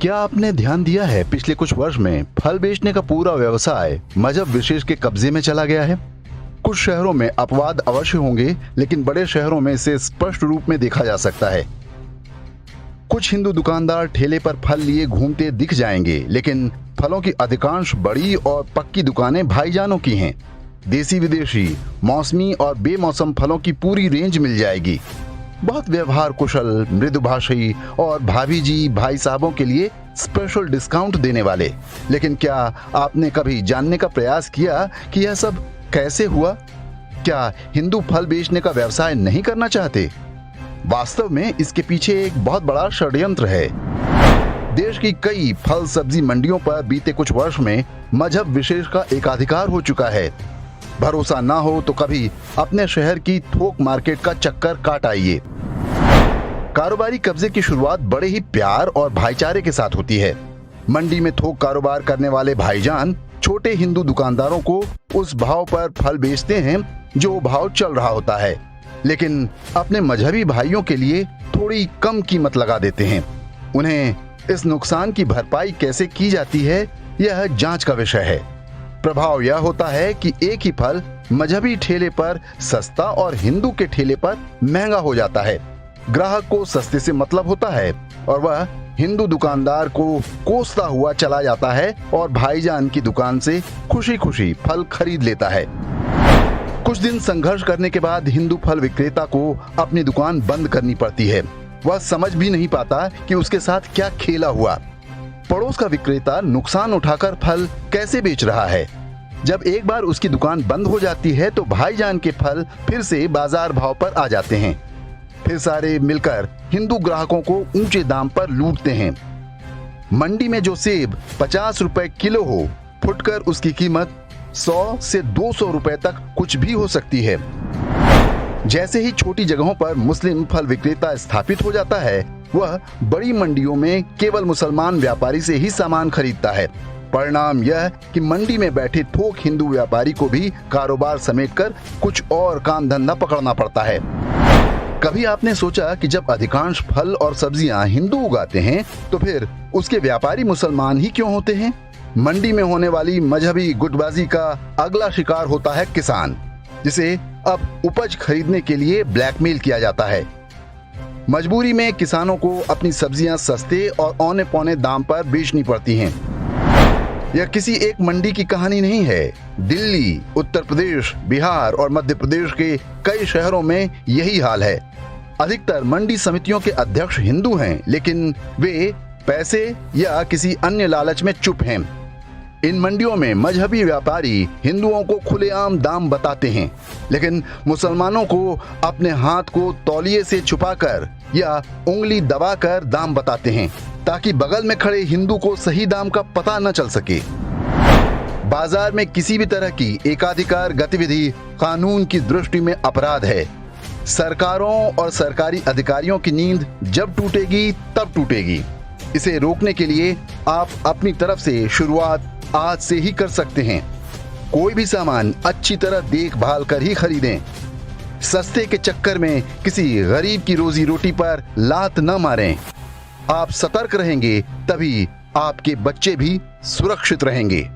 क्या आपने ध्यान दिया है पिछले कुछ वर्ष में फल बेचने का पूरा व्यवसाय मजहब विशेष के कब्जे में चला गया है। कुछ शहरों में अपवाद अवश्य होंगे, लेकिन बड़े शहरों में इसे स्पष्ट रूप में देखा जा सकता है। कुछ हिंदू दुकानदार ठेले पर फल लिए घूमते दिख जाएंगे, लेकिन फलों की अधिकांश बड़ी और पक्की दुकानें भाईजानों की हैं। देसी विदेशी, मौसमी और बेमौसम फलों की पूरी रेंज मिल जाएगी। बहुत व्यवहार कुशल, मृदुभाषी और भाभी जी भाई साहबों के लिए स्पेशल डिस्काउंट देने वाले। लेकिन क्या आपने कभी जानने का प्रयास किया कि यह सब कैसे हुआ? क्या हिंदू फल बेचने का व्यवसाय नहीं करना चाहते? वास्तव में इसके पीछे एक बहुत बड़ा षड्यंत्र है। देश की कई फल सब्जी मंडियों पर बीते कुछ वर्ष में मजहब विशेष का एकाधिकार हो चुका है। भरोसा ना हो तो कभी अपने शहर की थोक मार्केट का चक्कर काट आइए। कारोबारी कब्जे की शुरुआत बड़े ही प्यार और भाईचारे के साथ होती है। मंडी में थोक कारोबार करने वाले भाईजान छोटे हिंदू दुकानदारों को उस भाव पर फल बेचते हैं जो भाव चल रहा होता है, लेकिन अपने मजहबी भाइयों के लिए थोड़ी कम कीमत लगा देते हैं। उन्हें इस नुकसान की भरपाई कैसे की जाती है, यह जांच का विषय है। प्रभाव यह होता है कि एक ही फल मजहबी ठेले पर सस्ता और हिंदू के ठेले पर महंगा हो जाता है। ग्राहक को सस्ते से मतलब होता है और वह हिंदू दुकानदार को कोसता हुआ चला जाता है और भाईजान की दुकान से खुशी खुशी फल खरीद लेता है। कुछ दिन संघर्ष करने के बाद हिंदू फल विक्रेता को अपनी दुकान बंद करनी पड़ती है। वह समझ भी नहीं पाता कि उसके साथ क्या खेला हुआ। पड़ोस का विक्रेता नुकसान उठाकर फल कैसे बेच रहा है। जब एक बार उसकी दुकान बंद हो जाती है तो भाईजान के फल फिर से बाजार भाव पर आ जाते हैं। फिर सारे मिलकर हिंदू ग्राहकों को ऊंचे दाम पर लूटते हैं। मंडी में जो सेब 50 रुपए किलो हो, फुटकर उसकी कीमत 100 से 200 रुपए तक कुछ भी हो सकती है। जैसे ही छोटी जगहों पर मुस्लिम फल विक्रेता स्थापित हो जाता है, वह बड़ी मंडियों में केवल मुसलमान व्यापारी से ही सामान खरीदता है। परिणाम यह कि मंडी में बैठे थोक हिंदू व्यापारी को भी कारोबार समेटकर कुछ और काम धंधा पकड़ना पड़ता है। कभी आपने सोचा कि जब अधिकांश फल और सब्जियां हिंदू उगाते हैं तो फिर उसके व्यापारी मुसलमान ही क्यों होते हैं? मंडी में होने वाली मजहबी गुटबाजी का अगला शिकार होता है किसान, जिसे अब उपज खरीदने के लिए ब्लैकमेल किया जाता है। मजबूरी में किसानों को अपनी सब्जियां सस्ते और औने पौने दाम पर बेचनी पड़ती हैं। यह किसी एक मंडी की कहानी नहीं है। दिल्ली, उत्तर प्रदेश, बिहार और मध्य प्रदेश के कई शहरों में यही हाल है। अधिकतर मंडी समितियों के अध्यक्ष हिंदू हैं, लेकिन वे पैसे या किसी अन्य लालच में चुप हैं। इन मंडियों में मजहबी व्यापारी हिंदुओं को खुलेआम दाम बताते हैं, लेकिन मुसलमानों को अपने हाथ को तौलिए से छुपाकर या उंगली दबाकर दाम बताते हैं, ताकि बगल में खड़े हिंदू को सही दाम का पता न चल सके। बाजार में किसी भी तरह की एकाधिकार गतिविधि कानून की दृष्टि में अपराध है। सरकारों और सरकारी अधिकारियों की नींद जब टूटेगी तब टूटेगी। इसे रोकने के लिए आप अपनी तरफ से शुरुआत आज से ही कर सकते हैं। कोई भी सामान अच्छी तरह देखभाल कर ही खरीदें। सस्ते के चक्कर में किसी गरीब की रोजी रोटी पर लात न मारें। आप सतर्क रहेंगे तभी आपके बच्चे भी सुरक्षित रहेंगे।